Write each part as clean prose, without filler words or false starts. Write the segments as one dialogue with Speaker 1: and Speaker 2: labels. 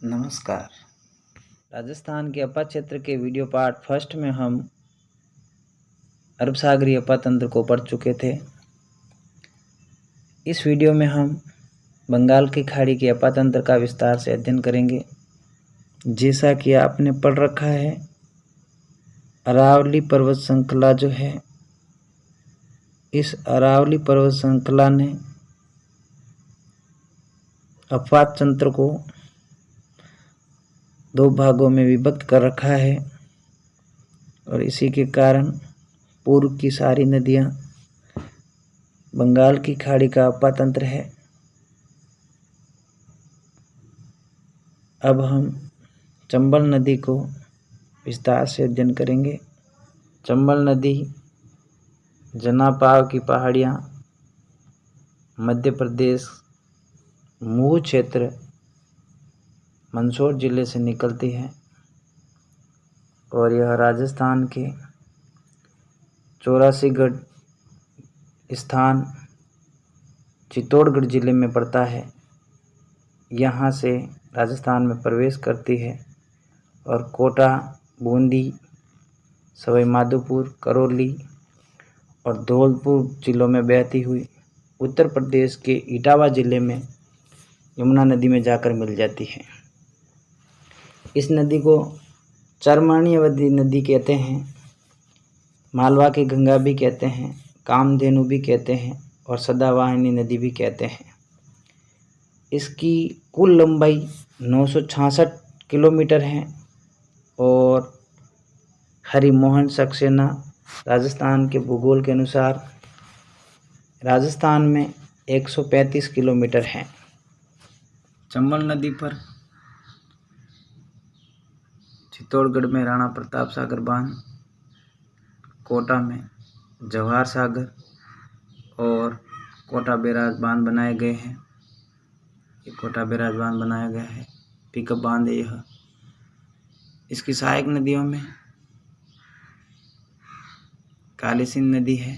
Speaker 1: नमस्कार। राजस्थान के अपा क्षेत्र के वीडियो पार्ट फर्स्ट में हम अरब सागरीय अपा तंत्र को पढ़ चुके थे। इस वीडियो में हम बंगाल की खाड़ी के अपा तंत्र का विस्तार से अध्ययन करेंगे। जैसा कि आपने पढ़ रखा है, अरावली पर्वत श्रृंखला जो है, इस अरावली पर्वत श्रृंखला ने अपा तंत्र को दो भागों में विभक्त कर रखा है और इसी के कारण पूर्व की सारी नदियां बंगाल की खाड़ी का अपा तंत्र है। अब हम चंबल नदी को विस्तार से अध्ययन करेंगे। चंबल नदी जनापाव की पहाड़ियाँ, मध्य प्रदेश मूल क्षेत्र मंदसौर जिले से निकलती है और यह राजस्थान के 84गढ़ स्थान चित्तौड़गढ़ जिले में पड़ता है। यहाँ से राजस्थान में प्रवेश करती है और कोटा, बूंदी, सवाई माधोपुर, करौली और धौलपुर जिलों में बहती हुई उत्तर प्रदेश के इटावा जिले में यमुना नदी में जाकर मिल जाती है। इस नदी को चरमाणीवती नदी कहते हैं, मालवा की गंगा भी कहते हैं, कामधेनु भी कहते हैं और सदावाहिनी नदी भी कहते हैं। इसकी कुल लंबाई 966 किलोमीटर है और हरिमोहन सक्सेना राजस्थान के भूगोल के अनुसार राजस्थान में 135 किलोमीटर है। चंबल नदी पर चित्तौड़गढ़ में राणा प्रताप सागर बांध, कोटा में जवाहर सागर और कोटा बैराज बांध बनाए गए हैं। ये कोटा बैराज बांध बनाया गया है, पिकअप बांध है यह। इसकी सहायक नदियों में काली सिंध नदी है,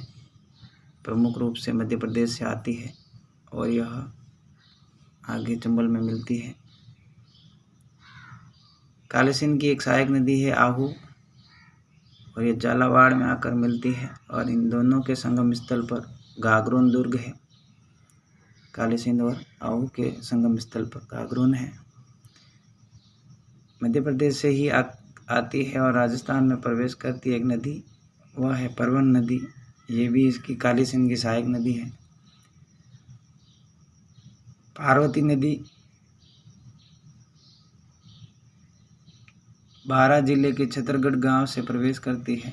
Speaker 1: प्रमुख रूप से मध्य प्रदेश से आती है और यह आगे चंबल में मिलती है। काली सिंध की एक सहायक नदी है आहू और ये झालावाड़ में आकर मिलती है और इन दोनों के संगम स्थल पर गागरोन दुर्ग है। काली सिंध और आहू के संगम स्थल पर गागरोन है। मध्य प्रदेश से ही आती है और राजस्थान में प्रवेश करती एक नदी, वह है परवन नदी। ये भी इसकी काली सिंध की सहायक नदी है। पार्वती नदी बारां जिले के छतरगढ़ गांव से प्रवेश करती है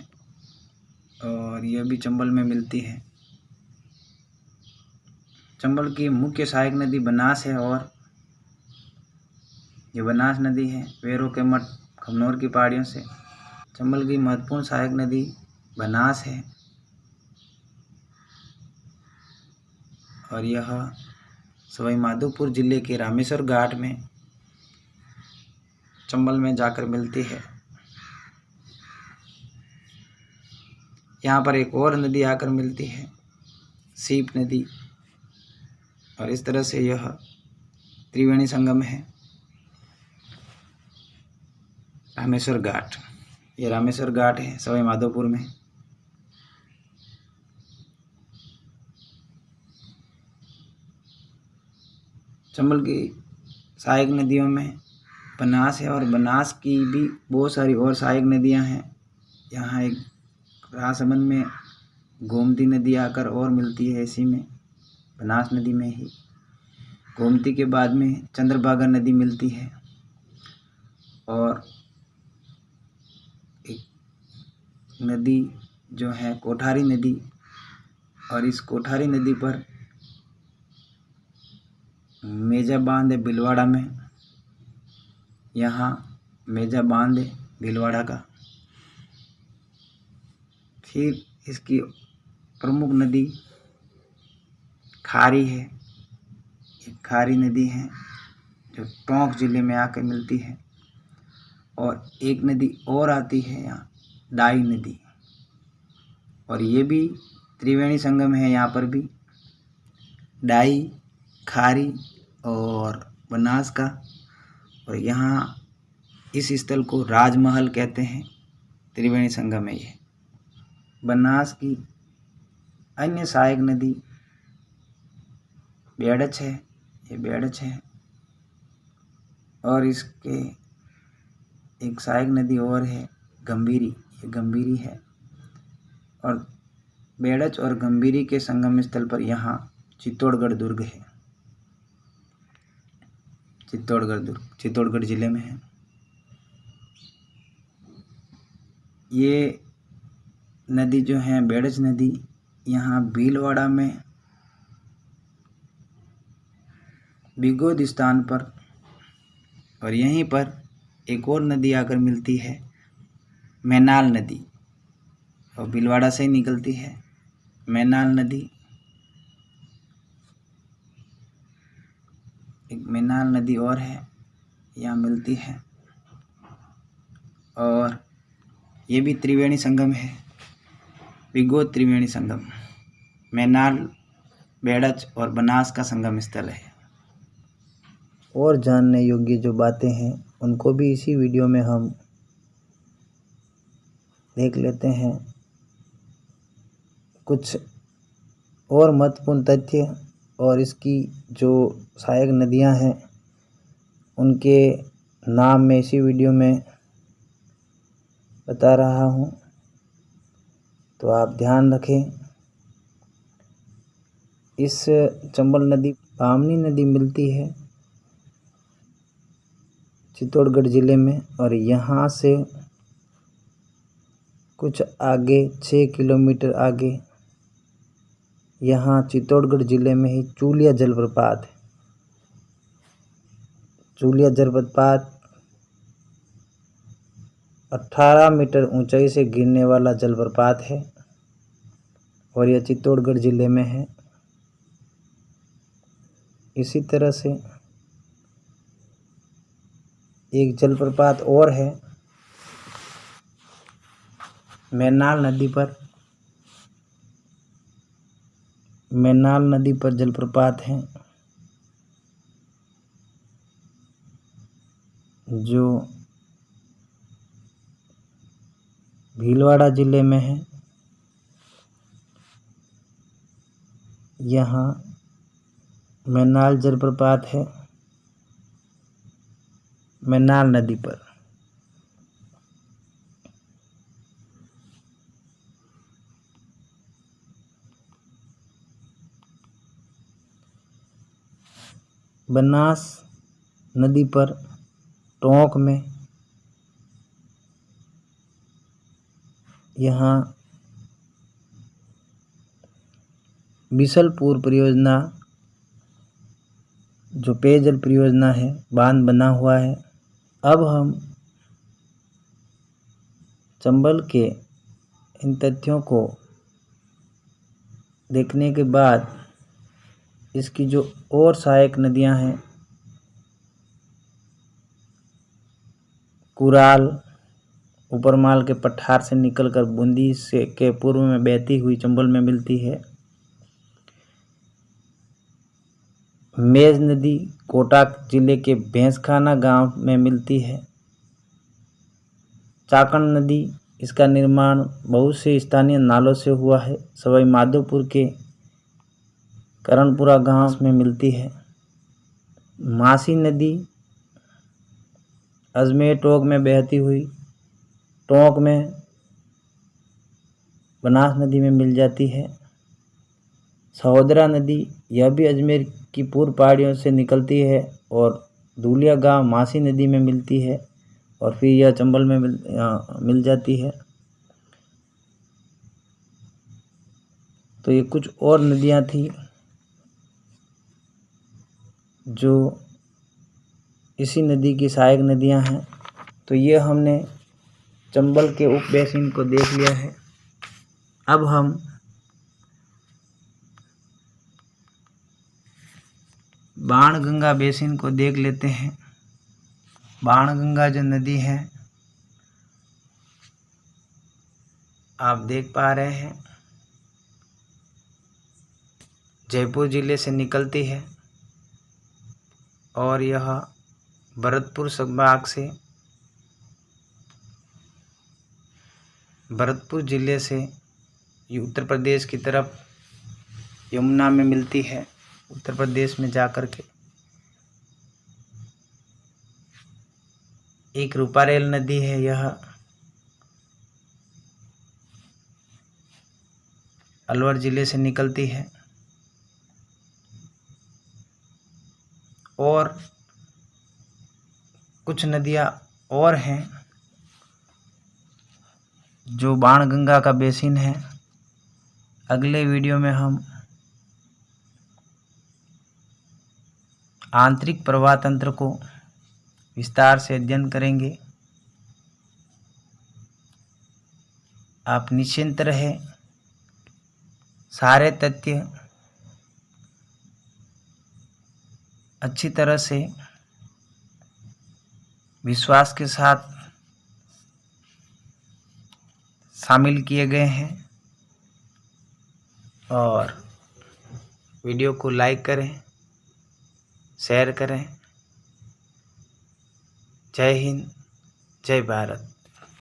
Speaker 1: और यह भी चंबल में मिलती है। चंबल की मुख्य सहायक नदी बनास है और ये बनास नदी है वेरों के मठ खमनोर की पहाड़ियों से। चंबल की महत्वपूर्ण सहायक नदी बनास है और यह सवाई माधोपुर जिले के रामेश्वर घाट में चंबल में जाकर मिलती है। यहाँ पर एक और नदी आकर मिलती है, सीप नदी, और इस तरह से यह त्रिवेणी संगम है रामेश्वर घाट। ये रामेश्वर घाट है सवाई माधोपुर में। चंबल की सहायक नदियों में बनास है और बनास की भी बहुत सारी और सहायक नदियां हैं। यहाँ एक राजसमंद में गोमती नदी आकर और मिलती है इसी में, बनास नदी में ही। गोमती के बाद में चंद्रभागा नदी मिलती है और एक नदी जो है कोठारी नदी, और इस कोठारी नदी पर मेजा बांध है भीलवाड़ा में। यहाँ मेजा बांध है भीलवाड़ा का। फिर इसकी प्रमुख नदी खारी है। एक खारी नदी है जो टोंक जिले में आकर मिलती है और एक नदी और आती है यहाँ, डाई नदी, और ये भी त्रिवेणी संगम है। यहाँ पर भी डाई, खारी और बनास का, और यहाँ इस स्थल को राजमहल कहते हैं। त्रिवेणी संगम है ये। बनास की अन्य सहायक नदी बेड़च है, ये बेड़च है, और इसके एक सहायक नदी और है गंभीरी, ये गंभीरी है। और बेड़च और गंभीरी के संगम स्थल पर यहाँ चित्तौड़गढ़ दुर्ग है। चित्तौड़गढ़ दुर्ग चित्तौड़गढ़ जिले में है। ये नदी जो है बेड़च नदी, यहाँ भीलवाड़ा में बिगोद स्थान पर, और यहीं पर एक और नदी आकर मिलती है मैनाल नदी, और भीलवाड़ा से ही निकलती है मैनाल नदी। एक मैनाल नदी और है, यहाँ मिलती है, और ये भी त्रिवेणी संगम है। बिगोद त्रिवेणी संगम, मैनाल, बेड़च और बनास का संगम स्थल है। और जानने योग्य जो बातें हैं उनको भी इसी वीडियो में हम देख लेते हैं। कुछ और महत्वपूर्ण तथ्य और इसकी जो सहायक नदियां हैं उनके नाम मैं इसी वीडियो में बता रहा हूं, तो आप ध्यान रखें। इस चंबल नदी बामनी नदी मिलती है चित्तौड़गढ़ जिले में, और यहाँ से कुछ आगे 6 किलोमीटर आगे यहाँ चित्तौड़गढ़ जिले में ही चूलिया जलप्रपात है। चूलिया जलप्रपात 18 मीटर ऊंचाई से गिरने वाला जलप्रपात है, और यह चित्तौड़गढ़ जिले में है। इसी तरह से एक जलप्रपात और है मैनाल नदी पर। मैनाल नदी पर जलप्रपात है जो भीलवाड़ा जिले में है। यहाँ मैनाल जलप्रपात है मैनाल नदी पर। बनास नदी पर टोंक में यहाँ बिसलपुर परियोजना जो पेयजल परियोजना है, बांध बना हुआ है। अब हम चंबल के इन तथ्यों को देखने के बाद इसकी जो और सहायक नदियां हैं, कुराल ऊपरमाल के पठार से निकलकर बूंदी से के पूर्व में बहती हुई चंबल में मिलती है। मेज नदी कोटा जिले के भैंसखाना गांव में मिलती है। चाकण नदी, इसका निर्माण बहुत से स्थानीय नालों से हुआ है। सवाई माधोपुर के करणपुरा गांव में मिलती है। मासी नदी अजमेर टोंक में बहती हुई टोंक में बनास नदी में मिल जाती है। सहोदरा नदी, यह भी अजमेर की पूर्व पहाड़ियों से निकलती है और धूलिया गांव मासी नदी में मिलती है, और फिर यह चंबल में मिल जाती है। तो ये कुछ और नदियां थी जो इसी नदी की सहायक नदियां हैं। तो ये हमने चंबल के उप बेसिन को देख लिया है। अब हम बाणगंगा बेसिन को देख लेते हैं। बाणगंगा जो नदी है आप देख पा रहे हैं, जयपुर जिले से निकलती है और यह भरतपुर संभाग से भरतपुर जिले से ये उत्तर प्रदेश की तरफ यमुना में मिलती है। उत्तर प्रदेश में जाकर के एक रूपारेल नदी है, यह अलवर जिले से निकलती है। और कुछ नदियाँ और हैं जो बाणगंगा का बेसिन है। अगले वीडियो में हम आंतरिक प्रवाह तंत्र को विस्तार से अध्ययन करेंगे। आप निश्चिंत रहें, सारे तथ्य अच्छी तरह से विश्वास के साथ शामिल किए गए हैं। और वीडियो को लाइक करें, शेयर करें। जय हिंद, जय भारत।